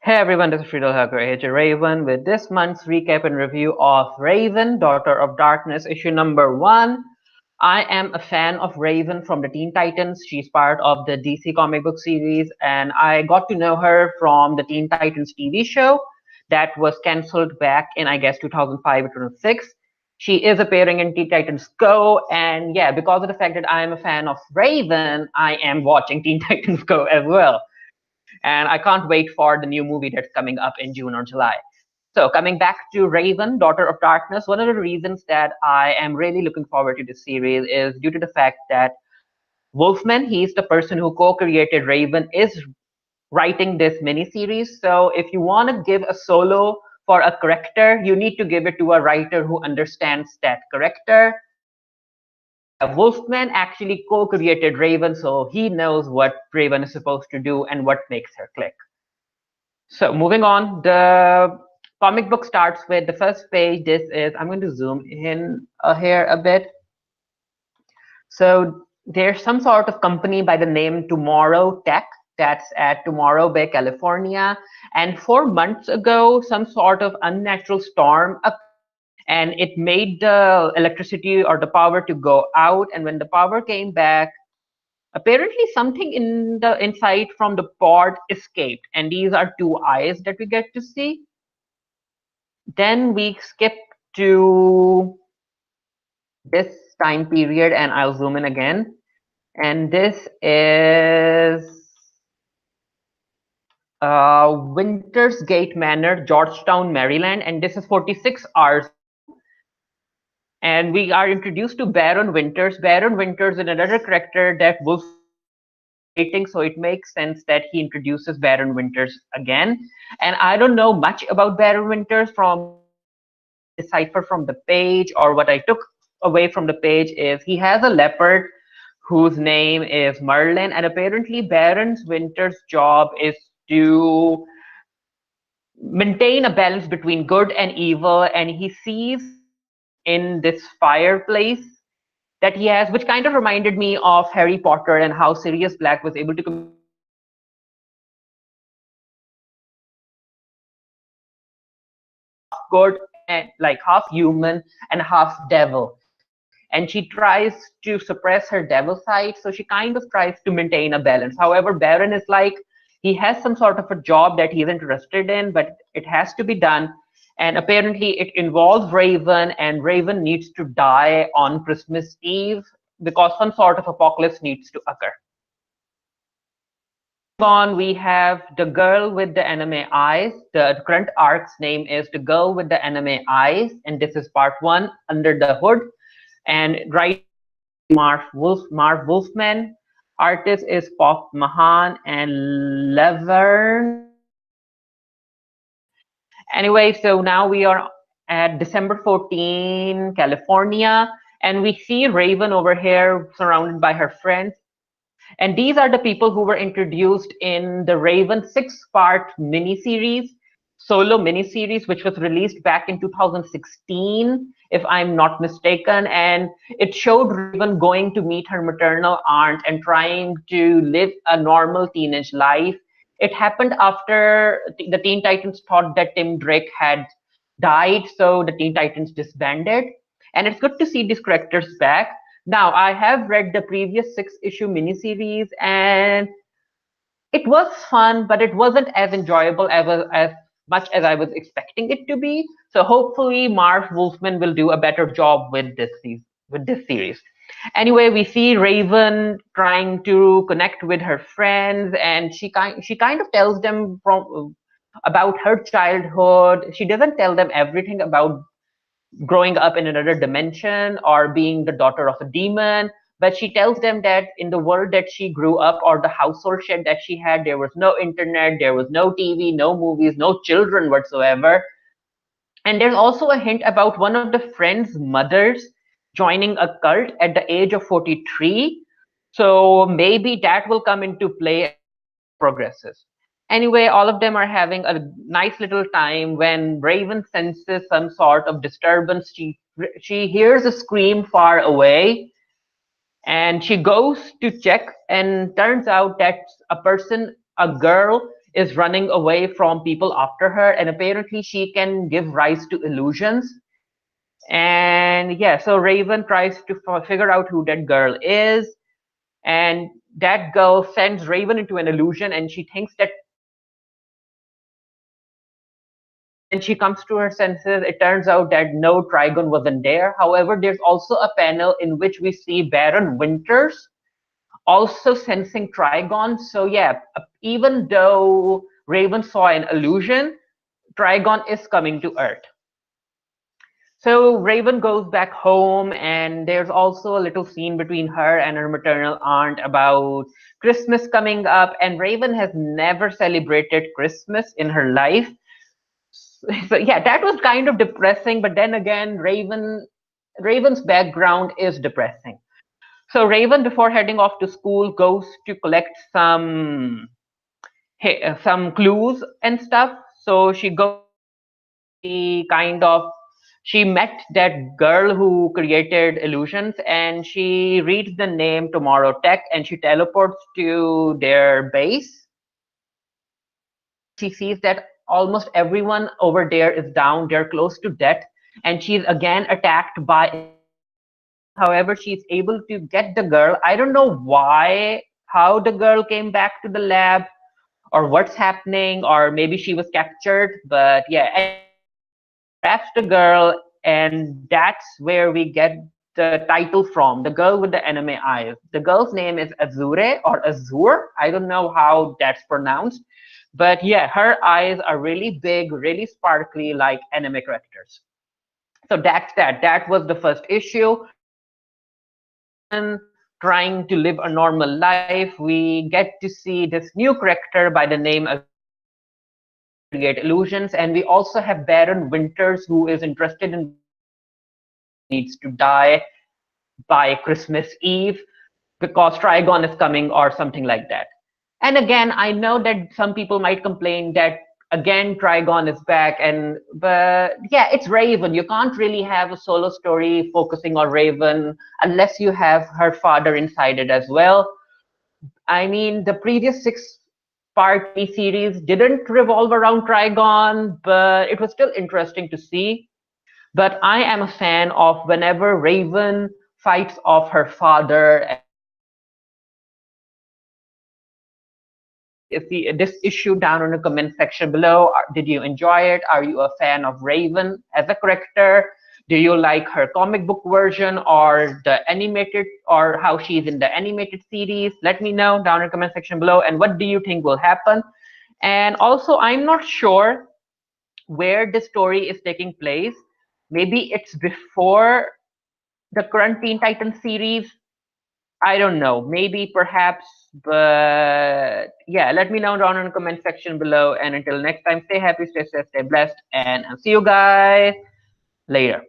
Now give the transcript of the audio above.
Hey everyone, this is Friedel Hacker, AJ Raven, with this month's recap and review of Raven, Daughter of Darkness, issue number 1. I am a fan of Raven from the Teen Titans. She's part of the DC comic book series, and I got to know her from the Teen Titans TV show that was cancelled back in, I guess, 2005 or 2006. She is appearing in Teen Titans Go, and yeah, because of the fact that I am a fan of Raven, I am watching Teen Titans Go as well. And I can't wait for the new movie that's coming up in June or July. So, coming back to Raven, Daughter of Darkness, one of the reasons that I am really looking forward to this series is due to the fact that Wolfman, he's the person who co created Raven, is writing this miniseries. So, if you want to give a solo for a character, you need to give it to a writer who understands that character. Wolfman actually co-created Raven, so he knows what Raven is supposed to do and what makes her click. So moving on, the comic book starts with the first page. This is, I'm going to zoom in here a bit. So there's some sort of company by the name Tomorrow Tech that's at Tomorrow Bay, California. And 4 months ago, some sort of unnatural storm occurred, and it made the electricity or the power to go out. And when the power came back, apparently something in the inside from the pod escaped, and these are two eyes that we get to see. Then we skip to this time period, and I'll zoom in again. And this is Winters Gate Manor, Georgetown, Maryland, and this is 46 hours. And we are introduced to Baron Winters. Baron Winters is another character that Wolf rating, so it makes sense that he introduces Baron Winters again. And I don't know much about Baron Winters from decipher from the page, or what I took away from the page is he has a leopard whose name is Merlin, and apparently Baron Winters' job is to maintain a balance between good and evil, and he sees in this fireplace that he has, which kind of reminded me of Harry Potter and how Sirius Black was able to good and like half human and half devil. And she tries to suppress her devil side, so she kind of tries to maintain a balance. However, Baron is like, he has some sort of a job that he's interested in, but it has to be done. And apparently it involves Raven, and Raven needs to die on Christmas Eve because some sort of apocalypse needs to occur. On, we have the girl with the anime eyes. The current arc's name is the girl with the anime eyes, and this is part 1, Under the Hood. And right, Marv Wolfman. Artist is Pop Mahan and Levern. Anyway, so now we are at December 14, California, and we see Raven over here surrounded by her friends. And these are the people who were introduced in the Raven 6-part miniseries, solo miniseries, which was released back in 2016, if I'm not mistaken. And it showed Raven going to meet her maternal aunt and trying to live a normal teenage life. It happened after the Teen Titans thought that Tim Drake had died, so the Teen Titans disbanded. And it's good to see these characters back. Now, I have read the previous 6-issue miniseries, and it was fun, but it wasn't as enjoyable as much as I was expecting it to be. So hopefully, Marv Wolfman will do a better job with this series. Anyway, we see Raven trying to connect with her friends, and she kind of tells them about her childhood. She doesn't tell them everything about growing up in another dimension or being the daughter of a demon, but she tells them that in the world that she grew up, or the household shed that she had, there was no internet, there was no TV, no movies, no children whatsoever. And there's also a hint about one of the friends' mothers joining a cult at the age of 43. So maybe that will come into play as progresses. Anyway, all of them are having a nice little time when Raven senses some sort of disturbance. She hears a scream far away, and she goes to check, and turns out that a girl is running away from people after her, and apparently she can give rise to illusions. And yeah, so Raven tries to figure out who that girl is, and that girl sends Raven into an illusion, and she thinks that when she comes to her senses, it turns out that no, Trigon wasn't there. However, there's also a panel in which we see Baron Winters also sensing Trigon. So yeah, even though Raven saw an illusion, Trigon is coming to Earth. So Raven goes back home, and there's also a little scene between her and her maternal aunt about Christmas coming up, and Raven has never celebrated Christmas in her life. So yeah, that was kind of depressing, but then again, Raven's background is depressing. So Raven, before heading off to school, goes to collect some clues and stuff. So she goes she kind of she met that girl who created illusions, and she reads the name Tomorrow Tech, and she teleports to their base. She sees that almost everyone over there is down, they're close to death, and she's again attacked by. However, she's able to get the girl. I don't know why, how the girl came back to the lab, or what's happening, or maybe she was captured, but yeah, grabs the girl, and that's where we get the title from, the girl with the anime eyes. The girl's name is Azure or Azure. I don't know how that's pronounced, but yeah, her eyes are really big, really sparkly, like anime characters. So that's that. That was the first issue. Trying to live a normal life, we get to see this new character by the name of create illusions, and we also have Baron Winters, who is interested in needs to die by Christmas Eve because Trigon is coming or something like that. And again, I know that some people might complain that again Trigon is back, and but yeah, it's Raven. You can't really have a solo story focusing on Raven unless you have her father inside it as well. I mean, the previous six-part series didn't revolve around Trigon, but it was still interesting to see. But I am a fan of whenever Raven fights off her father. See this issue down in the comment section below. Did you enjoy it? Are you a fan of Raven as a character? Do you like her comic book version or the animated, or how she's in the animated series? Let me know down in the comment section below. And what do you think will happen? And also, I'm not sure where the story is taking place. Maybe it's before the current Teen Titans series. I don't know. Maybe, perhaps, but yeah, let me know down in the comment section below. And until next time, stay happy, stay safe, stay blessed, and I'll see you guys later.